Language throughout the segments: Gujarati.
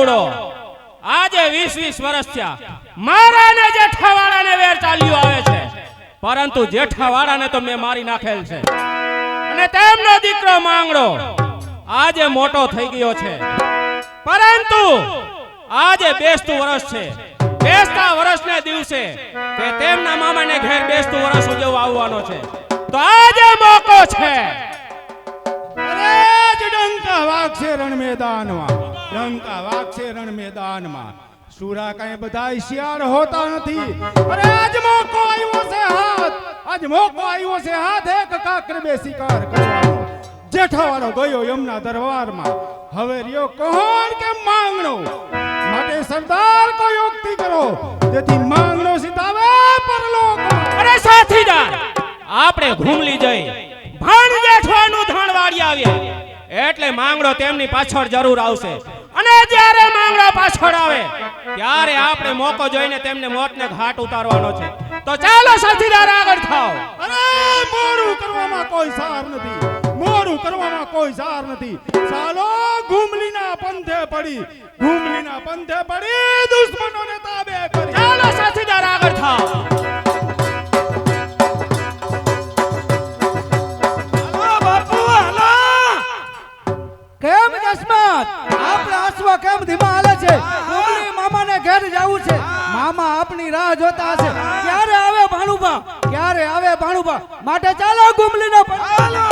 આવડો આજે 20-20 વર્ષ થયા મારા ને જેઠાવાળાને વેર ચાલ્યો આવે છે, પરંતુ જેઠાવાળાને તો મેં મારી નાખેલ છે અને તેમનો દીકરો માંગડો આજે મોટો થઈ ગયો છે, પરંતુ આજે બેસતું વર્ષ છે, બેસતા વર્ષને દિવસે કે તેમના મામાને ઘેર બેસતું વર્ષ ઉજવવા આવવાનો છે, તો આજે મોકો છે. અરે ડંકા વાગશે રણ મેદાનમાં, ડંકા વાગશે રણ મેદાનમાં. સુરા કાંઈ બધા શિયાળ હોતા નથી. અરે આજ મોકો આવ્યો છે હાથ, આજ મોકો આવ્યો છે હાથ એક કાકર બે શિકાર કરવાનો. જેઠાવાળો ગયો યમના દરબારમાં, હવે રહ્યો કોણ કે માંગણો. માટે સરદાર કોઈ યુક્તિ કરો જેથી માંગણો સીધાવે પરલોક. અરે સાથીદાર, આપણે ઘૂમલી જઈ ભાણ જેઠવાનું ધાણ વાળી આવીએ એટલે માંગડો તેમની પાછળ જરૂર આવશે, અને જ્યારે માંગડો પાછળ આવે ત્યારે આપણે મોકો જોઈને તેમને મોતને ઘાટ ઉતારવાનો છે. તો ચાલો સાથીદાર આગળ થાઓ. અરે મોડું કરવામાં કોઈ સાર નથી, મોડું કરવામાં કોઈ સાર નથી. ચાલો ઘૂમલીના પંથે પડી, ઘૂમલીના પંથે પડી દુશ્મનોને તાબે કરી. ચાલો સાથીદાર આગળ થાઓ. કેમ જસમત આપણે આસવા કેમ ધીમા હાલે છે? કોમલી મામાને ઘેર જાવું છે, મામા આપની રાહ જોતા હશે. ક્યારે આવે ભાણુભા, ક્યારે આવે ભાણુભા? માટે ચાલો ગુમલીનો ચાલો.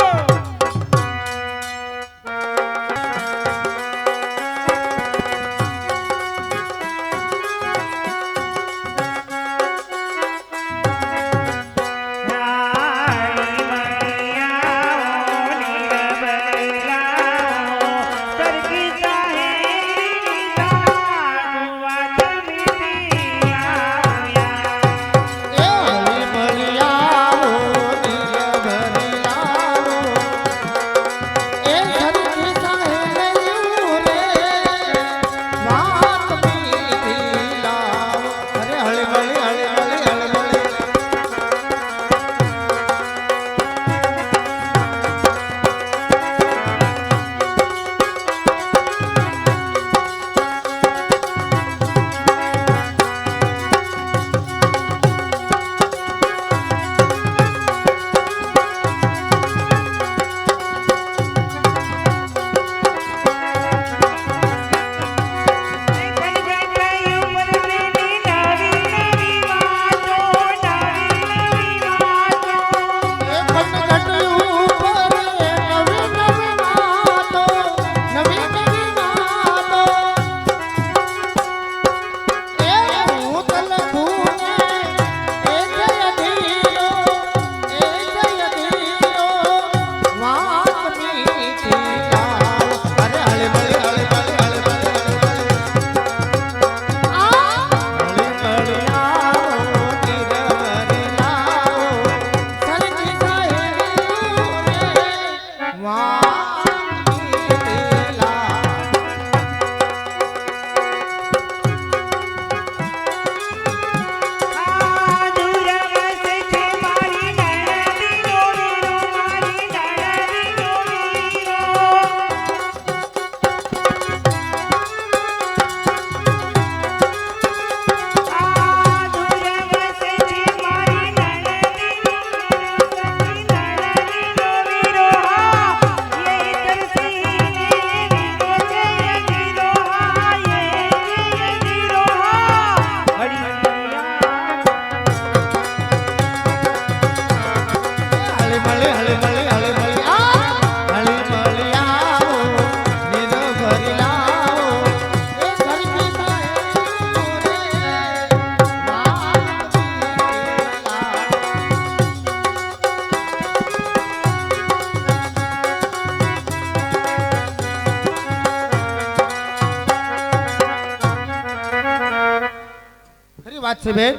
વાત છે બેન,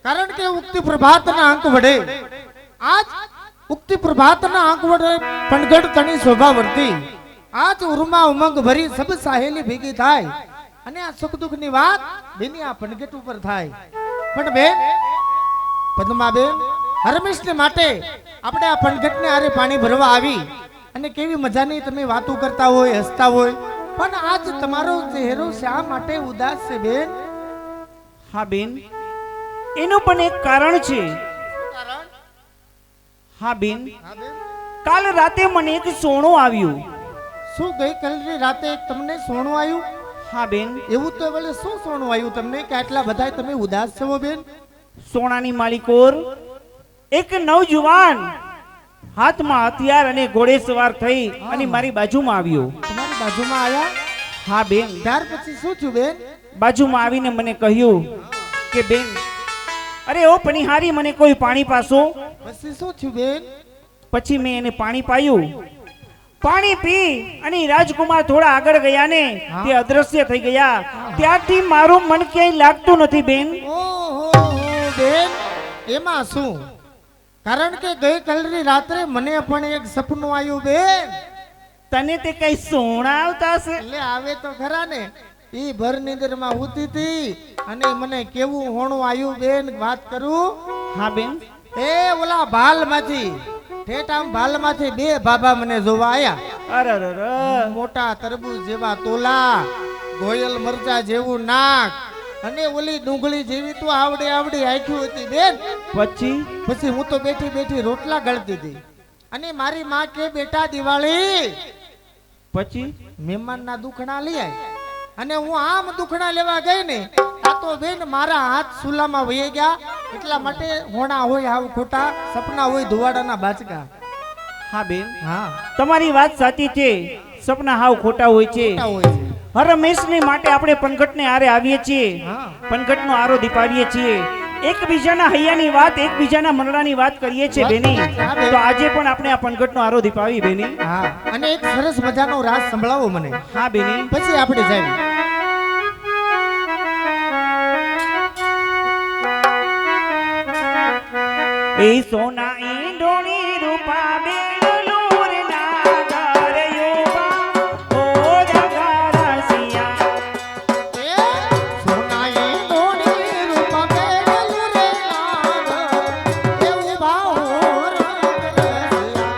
કારણ કે ઉક્તિ પ્રભાતના અંક વડે આજ ઉક્તિ પ્રભાતના અંક વડે પણગઢ તણી શોભા વર્તી આજ ઉર્મા ઉમંગ ભરી સબ સાહેલી ભેગી થાય અને આ સુખ દુઃખ ની વાત બેની આ પણગઢ ઉપર થાય. પણ બેન પદ્માબેન હરમેશ ને માટે આપણે આ પણગઢ ને આરે પાણી ભરવા આવી અને કેવી મજાની તમે વાતો કરતા હોય, હસતા હોય, પણ આજ તમારો ચહેરો શા માટે ઉદાસ છે બેન? હા બેન, એનું પણ એક કારણ છે. હા બેન, કાલ રાતે મને એક સોણું આવ્યું. શું ગઈકાલે રાતે તમને સોનું આવ્યું? હા બેન, એવું તો વળે શું સોનું આવ્યું તમને કે આટલા બધા તમે ઉદાસ છો બેન? સોનાની માલિકોર એક નવજુવાન હાથમાં હથિયાર અને ઘોડે સવાર થઈ અને મારી બાજુમાં આવ્યો. તમારી બાજુમાં આયા? હા બેન, ત્યાર પછી શું થયું બેન? બાજુમાં આવીને મને કહ્યું કે બેન, અરે ઓ પનિહારી, મને કોઈ પાણી પાસો. પછી શું થયું બેન? પછી મેં એને પાણી પાયું. પાણી પી અને રાજકુમાર થોડા આગળ ગયા ને તે અદ્રશ્ય થઈ ગયા. ત્યારથી મારું મન ક્યાંય લાગતું નથી બેન. ઓહો બેન, એમાં શું? કારણ કે ગઈકાલની રાત્રે મને પણ એક સપનું આવ્યું બેન. તને તે કઈ સોણા આવતા હશે? એટલે આવે તો ખરા ને. ઈ ભર નિંદરમાં ઉતી હતી અને મને કેવું હોણું આવ્યું બેન, વાત કરું. હા બેન, એ ઓલા ભાલમાંથી ઠેઠ આમ ભાલમાંથી બે બાબા મને જોવા આયા. અરે અરે અરે. મોટા તરબૂચ જેવા તોલા, ગોયલ મરચા જેવું નાક અને ઓલી ડુંગળી જેવી તો આવડે આખી હતી બેન. પછી હું તો બેઠી બેઠી રોટલા ગળતી હતી અને મારી માં કે બેટા દિવાળી પછી મહેમાનના દુખણા લઈ આય. અને હું આમ દુખણા લેવા ગઈ ને આ તો બેન મારા હાથ સુલામાં વહી ગયા. એટલા માટે હોણા હોય હાવ ખોટા, સપના હોય ધુવાડાના બાચકા. હા બેન, હા, તમારી વાત સાચી છે. સપના હાવ ખોટા હોય છે. ખોટા હોય છે. હરમેશને માટે આપણે પનઘટને આરે આવીએ છીએ, હા. પનઘટનો આરો દીપાવીએ છીએ, એકબીજાના હૈયાની વાત, એકબીજાના મનડાની વાત કરીએ છીએ બેની. હા, બેન. તો આજે પણ આપણે આ પનઘટનો આરો દીપાવી બેની. હા, અને એક સરસ મજાનો રાસ સંભળાવો મને, હા બેની. પછી આપણે જાય. એ સોના ઈંડોણી રૂપા બેલુર ના ઘર યુવા ઓ જગા રસિયા. સોનાએ ડોળી રૂપા બેલું રે નાગ, એવું ભાવ રંગ રસિયા.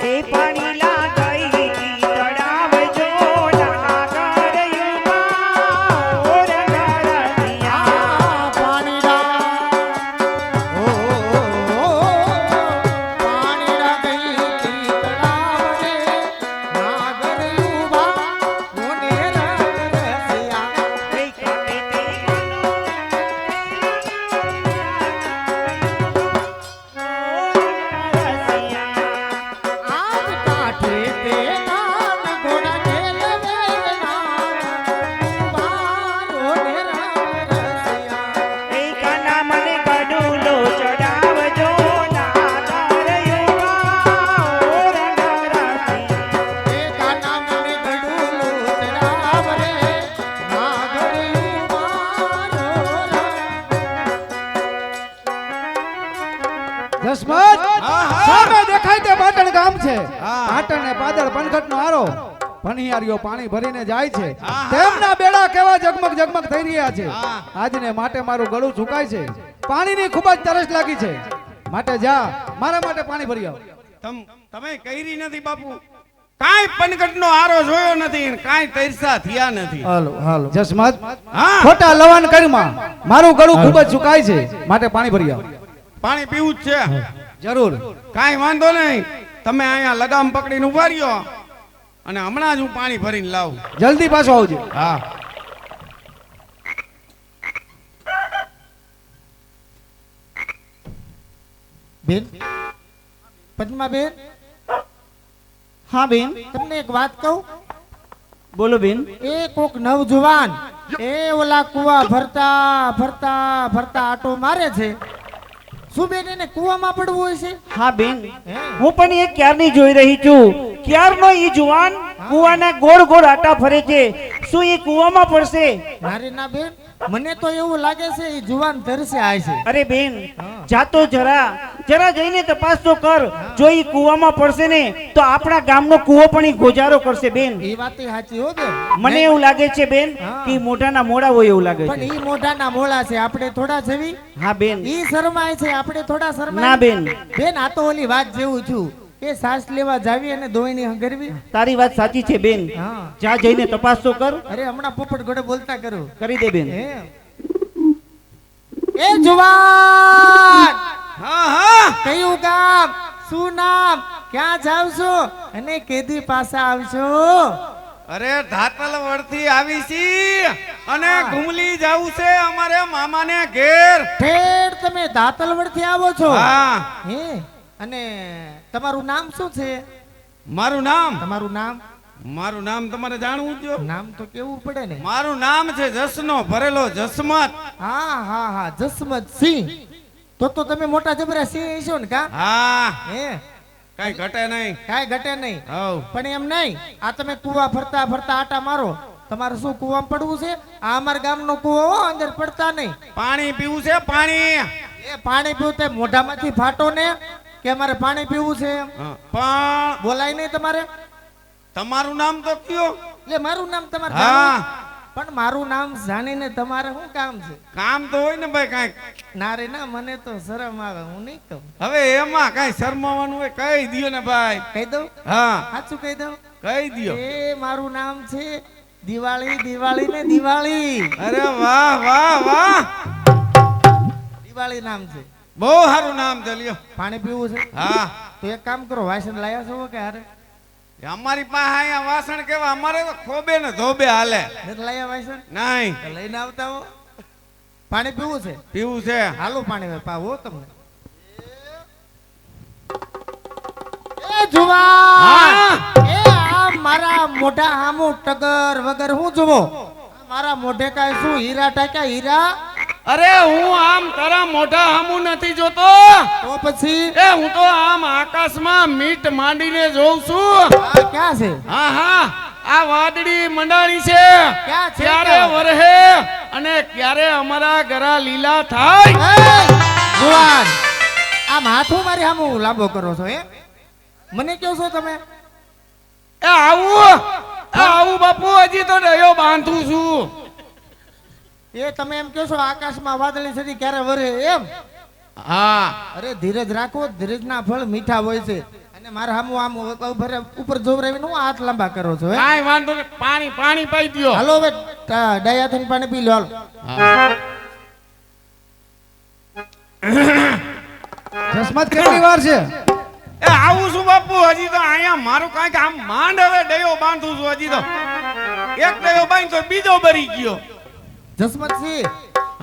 એ પાણી લાગઈ તળાવ જોડા ઘર યુવા ઓ જગા રસિયા. આ પાણીડા, ઓ પાણીડા ગઈ તળાવ રે, નાગર યુવા મોને રંગ રસિયા. એ કાકે તે આજ કાઠે તે નાગ ઘોડા ખેલવે નાગ, મારો ને રંગ રસિયા. એ કાના મને ગડુલો ચડાવજો ના ઘર યુવા ઓ જગા રસિયા. એ કાના મને ગડુલો ચડાવ રે, નાગરિયું મારો રંગ. જસમત, હા, હા. સામે દેખાય તે પાટણ ગામ છે. હા. પાટણ ને પાદર પનઘટનો આરો ભણિયારીઓ પાણી ભરીને જાય છે. હા. તેમના બેડા કેવા જગમગ જગમગ થઈ રહ્યા છે. હા. આજને માટે મારું ગળું સુકાય છે. પાણીની ખૂબ જ તરસ લાગી છે. માટે જા, મારા માટે પાણી ભરી આવ. તમે કઈરી નથી બાપુ, કાંઈ પનઘટનો આરો જોયો નથી ને કાંઈ તરસા થયા નથી. હાલો હાલો. જસમત, હા, ખોટા લવાન કરીમાં મારું ગળું ખૂબ જ સુકાય છે. માટે પાણી ભરી આવ. પાણી પીવું જ છે. જરૂર. કાંઈ વાંધો નહીં, તમે અહીંયા લગામ પકડીને ઉભા રહ્યો અને હમણાં જ હું પાણી ભરીને લાવું. જલ્દી પાછો આવજો. હા. બેન, પદ્માબેન, હા બેન, તમને એક વાત કહું. બોલો બેન. એ કોક નવજુવાન એ ઓલા કુવા ફરતા ફરતા ફરતા આટો મારે છે. શું બેન એને કુવામાં પડવું હોય છે? હા બેન, હે? હું પણ એ ક્યારની જોઈ રહી છું. ક્યારનો ઈ જુવાન કુવાના ગોળ ગોળ આટા ફરે છે. શું એ કુવામાં પડશે? મારી ના બેન, મને તો એવું લાગે છે એ જુવાન ધરસે આય છે. અરે બેન, જાતો જરા જઈને તપાસ તો કર. જો એ કુવામાં પડશે ને તો આપણા ગામનો કુવો પણ ઈ ગુજારો કરશે બેન. એ વાત સાચી હો બેન. મને એવું લાગે છે બેન કે ઈ મોઢાના મોડા હોય એવું લાગે પણ છે. ઈ મોઢાના મોળા છે, આપણે થોડા જેવી. હા બેન. ઈ શરમાય છે, આપણે થોડા શરમાય. ના બેન. બેન, આ તો ઓલી વાત જેવું છું કે સાસ લેવા જાવી અને દોઈની હંગરવી. તારી વાત સાચી છે બેન. હા. જા જઈને તપાસ તો કર. અરે હમણાં પોપટ ઘોડે બોલતા કરું. કરી દે બેન. એ જુવાન, હા હા કયું ગામ, શું નામ, ક્યાં જાવ છો અને કેદી પાછા આવશો? અરે ધાતલ વડથી આવી છી અને ઘુમલી જાવું છે અમારે મામાને ઘેર. ઠેર તમે દાતલવડથી આવો છો? હા. હે, અને તમારું નામ શું છે? મારું નામ તમારું નામ તમારે જાણવું જો? નામ તો કેવું પડે ને. મારું નામ છે જસનો ભરેલો જસમત. હા, જસમત સિંહ. તો તમે મોટા જબરા સિંહ હશો ને કા? હા, હે, કઈ ઘટે નહીં. કાંઈ ઘટે નહીં. હવ. પણ એમ નહીં, આ તમે કુવા ફરતા ફરતા આટા મારો. તમારે શું કુવામાં પડવું છે? આ અમારા ગામનો કુવો હો, અંદર પડતા નહીં. પાણી પીવું છે પાણી. એ પાણી પીવું તે મોઢામાંથી ફાટો ને કે અમારે પાણી પીવું છે એમ? હા, પણ બોલાય નહીં તમારે. તમારું નામ તો કયો? એટલે મારું નામ તમારે હા. જાણવું? પણ મારું નામ જાણીને તમારે શું કામ છે? કામ તો હોય ને ભાઈ કાંઈક. ના રે ના, મને તો શરમ આવે, હું નહીં કહું. હવે એમાં કાંઈ શરમાવાનું હોય કહી દ્યો ને ભાઈ. કહી દઉં? હા, સાચું કહી દઉં? કહી દ્યો. એ મારું નામ છે દિવાળી ને દિવાળી. અરે વાહ વાહ વાહ, દિવાળી નામ છે. બહુ સારું નામ છે લ્યો. પાણી પીવું છે? હા, તો એક કામ કરો, વાસણ લાયા છો કે હારે? અમારી પાસે અહીંયા વાસણ કેવા, અમારે તો ખોબે ને ધોબે હાલે. નથી લાયા વાસણ? નહીં, તો લઈને આવતા હો. પાણી પીવું છે? પીવું છે. હાલો પાણી પાવો તમને. એ જુવાન, એ આ મારા મોઢા હામું ટગર વગર હું જોવો? મારા મોઢે કાંઈ શું હીરા ટાક્યા? હીરા? અરે હું આમ તારા મોઢા હામું નથી જોતો. તો પછી એ હું તો આમ આકાશમાં મીટ માંડીને જોઉં છું. આ ક્યાં છે? હા હા, આ વાદળી મંડાણી છે. ક્યાં છે? ક્યારે વરહે અને ક્યારે અમારા ગરા લીલા થાય. એ જુવાન, આમ હાથું મારી હામું લાંબો કરો છો હે? મને કહો છો તમે? એ આવું બાપુ, હજી તો ડયો બાંધું છું. એ તમે એમ કહો છો આકાશમાં વાદળી સડી ક્યારે વરે એમ? હા, અરે ધીરજ રાખો, ધીરજના ફળ મીઠા હોય છે. અને મારા હામું આમ ઉપર જોવરાવીને હું હાથ લાંબા કરો છો હે? કાંઈ વાંધો નહીં. પાણી પાઈ દ્યો. હાલો હવે ડાયા થઈને પાણી પી લો હાલો. જસમત કેટલી વાર છે? એ આવું છું બાપુ, હજી તો અહીંયા મારું કાંઈક આમ માંડ હવે ડયો બાંધું છું. હજી તો એક ડયો બાંધ તો બીજો બરી ગયો. જસમતસિંહ,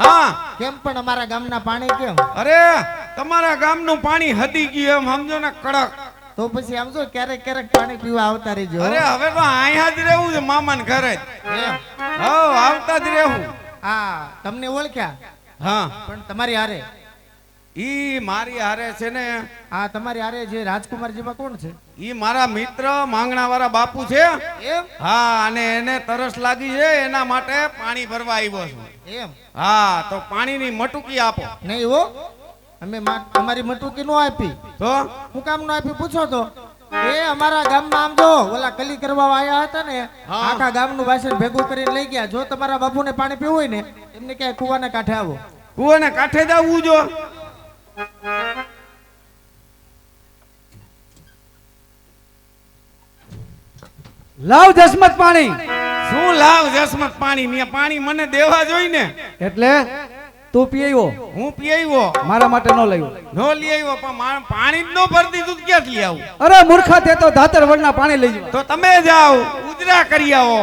હા, કેમ પણ અમારા ગામના પાણી કેમ? અરે તમારા ગામનું પાણી હદી ગયું એમ સમજો ને, કડક. તો પછી આમ જો ક્યારેક ક્યારેક પાણી પીવા આવતા રહેજો. અરે હવે તો અહીંયા જ રહેવું છે, મામાને ઘરે જ. એમ? હા, આવતા જ રહેવું. હા, તમને ઓળખ્યા હા, પણ તમારી હારે? ઈ મારી હારે છે ને, હા, તમારી હારે જે રાજકુમાર જેવા કોણ છે? ઈ મારા મિત્ર માંગણા વાળા બાપુ છે. એમ? હા, અને એને તરસ લાગી છે, એના માટે પાણી ભરવા આવ્યો છું. એમ? હા, તો પાણીની મટુકી આપો. નહીં હો, અમે અમારી મટુકી નો આપી. તો હું કામ નો આપી પૂછો તો? એ અમારા ગામમાં આમ જો ઓલા કલી કરવા આયા હતા ને, હા. આખા ગામનું વાસણ ભેગું કરીને લઈ ગયા. જો તમારા બાપુને પાણી પીવું હોય ને, એમને ક્યાંય કુવાના કાંઠે આવો. કુવાને કાંઠે જવું જો. લાવ જસમત પાણી. શું લાવ જસમત પાણી? ને પાણી મને દેવા જોઈ ને. એટલે તું પી આવ્યો, હું પી આવ્યો, મારા માટે ન લાવ્યો. નો લઈ આવ્યો, પણ પાણી જ નો ભરતી તું ક્યાંથી લઈ આવું? અરે મૂર્ખા, તે તો ધાતર વડના પાણી લઈ જવા. તો તમે જાઓ ઉજરા કરી આવો.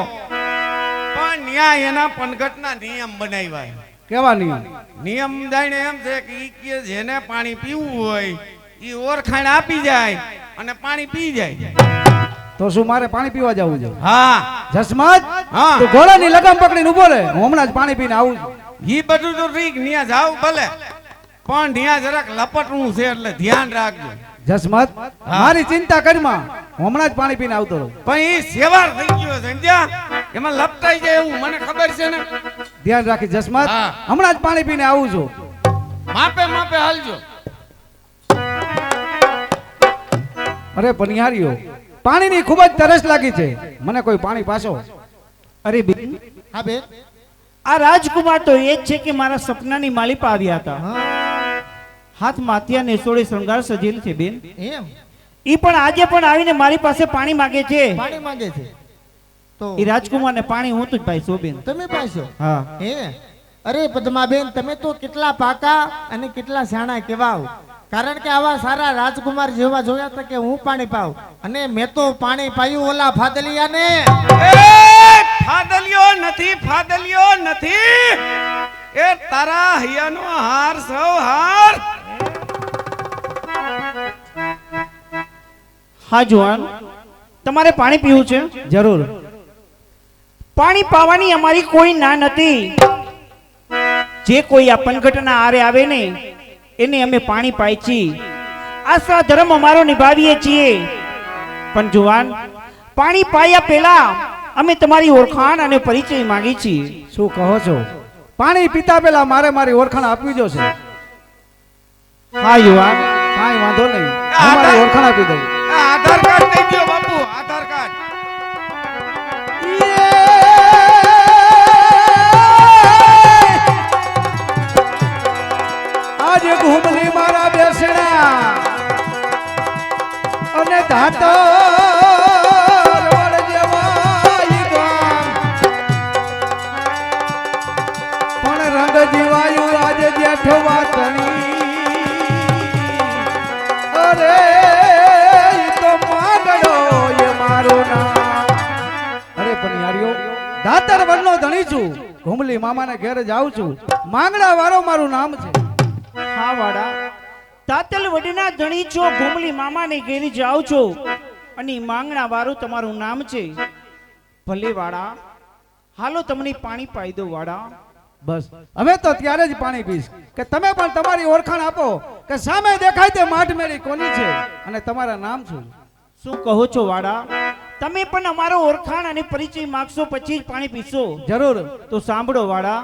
પણ ન્યાય એના પનઘટના નિયમ બનાવ્યા. કેવા નિયમ? નિયમ જાણે એમ છે કે ઈ કે જેને પાણી પીવું હોય ઈ ઓળખાણ આપી જાય અને પાણી પી જાય. તો શું મારે પાણી પીવા જવું છે? હા જસમત, હા. તું ઘોડાની લગામ પકડીને ઉભો રહે, હું હમણાં જ પાણી પીને આવું છું. ઈ બધું તો ઠીક, ન્યા જાવ ભલે, પણ ન્યા જરાક લપટવું છે એટલે ધ્યાન રાખજો. જસમત મારી ચિંતા કરમાં હમણાં જ પાણી પીને આવતો રહું. પણ ઈ સેવાર થઈ ગયો છે સમજ્યા? એમાં લપટાઈ જાય એવું મને ખબર છે ને. ધ્યાન રાખી જસમત, હા. હમણાં જ પાણી પીને આવું છું. માપે માપે હાલજો. અરે પનિહારીઓ, પાણીની ખૂબ જ તરસ લાગી છે, મને કોઈ પાણી પાછો. અરે બેન, હા બેન. આ રાજકુમાર તો એ જ છે કે મારા સપનાની માલિપા આવ્યા હતા. હા, હાથમાં હથિયારને સોળે શૃંગાર સજેલ છે બેન. એમ ઈ પણ આજે પણ આવીને મારી પાસે પાણી માંગે છે. પાણી માંગે છે તો ઈ રાજકુમારને પાણી હું જ પાઈશો બેન. તમે પાછો? હા. હે, અરે પદ્માબેન, તમે તો કેટલા પાકા અને કેટલા શાણા કહેવાવ. કારણ કે આવા સારા રાજકુમાર જેવા જોયા હતા કે હું પાણી પાવ, અને મેં તો પાણી પાયું ઓલા ફાદલિયાને. એ ફાદલિયો નથી, ફાદલિયો નથી. એ તારા હૈયાનો હાર સૌ હાર. હા જુવાન, તમારે પાણી પીવું છે? જરૂર. પાણી પાવાની અમારી કોઈ ના નથી. જે કોઈ આ પનઘટના આરે આવે ને એને અમે પાણી પાઈ છીએ. આશા ધર્મ અમારો નિભાવીએ છીએ. પણ જુવાન, પાણી પાયા પહેલા અમે તમારી ઓળખાણ અને પરિચય માંગી છીએ. શું કહો છો? પાણી પીતા પહેલા મારે મારી ઓળખાણ આપવી જોશે. હા યુવાન, કાંઈ વાંધો નહીં, હું મારી ઓળખાણ આપી દઉં. આ આધાર કાર્ડ દઈ દ્યો બાપુ, આધાર કાર્ડ. આજે ઘૂમલી મારા બેસણા અને ધાતો પણ રંગ જીવાયું આજે જેઠ વાતણી. અરે ઈ તો માંગડો એ મારું નામ. અરે પણ યારીઓ, ધાતર વનનો ધણી છું, ઘૂમલી મામાને ઘેર જાઉં છું, માંગડા વાળો મારું નામ છે. હા વાડા, તાતલ વડીના ધણી છો, ઘુમલી મામાને ઘેરી જાવ છો, અને માંગણા વાળું તમારું નામ છે. ભલે વાડા, હાલો તમને પાણી પાઈ દો વાડા. બસ હવે તો ત્યારે જ પાણી પીશ કે તમે પણ તમારી ઓળખાણ આપો કે સામે દેખાય તે માઠ મેળી કોની છે અને તમારા નામ શું? શું કહો છો વાડા? તમે પણ અમારો ઓળખાણ અને પરિચય માંગશો પછી જ પાણી પીશો? જરૂર. તો સાંભળો વાડા.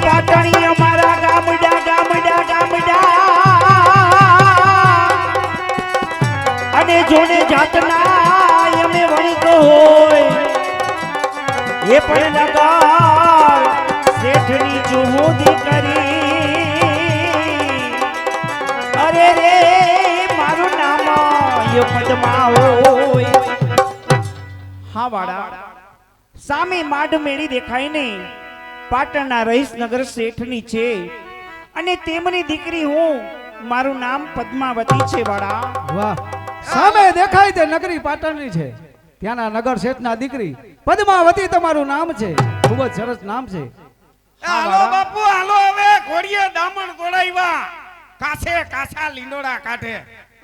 પાટણી અમારા ગામડા ગામડા ગામડા અને જોને જાતના અમે વણિતો હોય એ પણ નગર શેઠની ચુમુદી કરી. અરે રે મારું નામ યો પદ્મા હોય. હા વાડા, સામે માડ મેળી દેખાય ને પાટણના રહીશનગર શેઠની છે, અને તેમની દીકરી હું, મારું નામ પદ્માવતી છે વાડા. વાહ, સામે દેખાય તે નગરી પાટણની છે, ત્યાંના નગર શેઠના દીકરી પદ્માવતી તમારું નામ છે. ખૂબ જ સરસ નામ છે. હાલો બાપુ, હાલો હવે ઘોડીએ દામણ તોડાવ્યા, કાસે કાસા લીંડોડા કાઢે.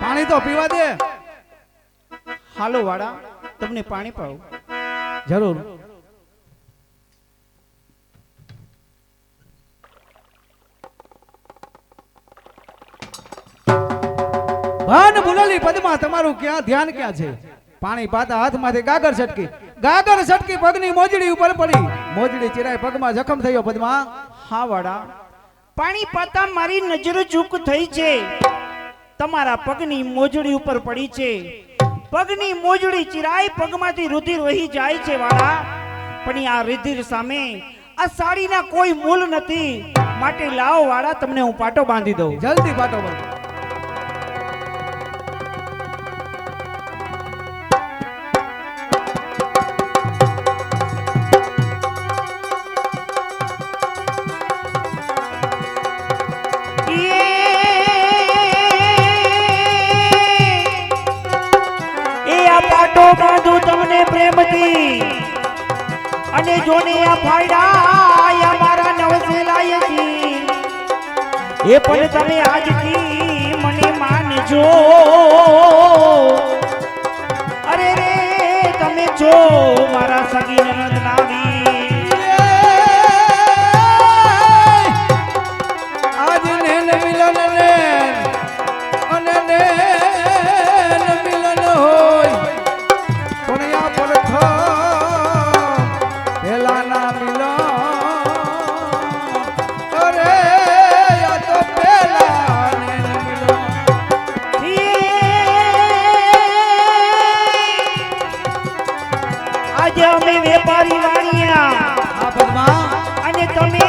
પાણી તો પીવા દે. હાલો વાડા, તમને પાણી પાઉં. જરૂર. ભાન ભૂલેલી પદ્મા, તમારું ક્યાં ધ્યાન ક્યાં છે? પાણી પાતા હાથમાંથી ગાગર છટકી પગની મોજડી ઉપર પડી, મોજડી ચિરાય પગમાં જખમ થયો. પદ્મા, હા વાડા, પાણી પાતા મારી નજર ચૂક થઈ છે, તમારા પગની મોજડી ઉપર પડી છે. પગની મોજડી ચિરાય પગમાંથી રુધિર વહી જાય છે વાડા, પણ આ રુધિર સામે આ સાડીના કોઈ મૂલ નથી. માટે લાવો વાડા, તમને હું પાટો બાંધી દઉં. જલ્દી પાટો બાંધો. બાંધું તમને પ્રેમથી, અને જોને આ ફાયડા મારા નવસેલાયથી, એ પણ તમે આજથી મને માનજો. અરે રે તમે તમે છો મારા સગી નનદ નાની આજ નેન મિલન ને અને નેન મિલન હોય પણ આ પ્રથમ પેલા ના મિલન અરે આ તો પેલા નેન મિલન આજે અમે વેપારી વાણિયા આ પદ્મા અને તમે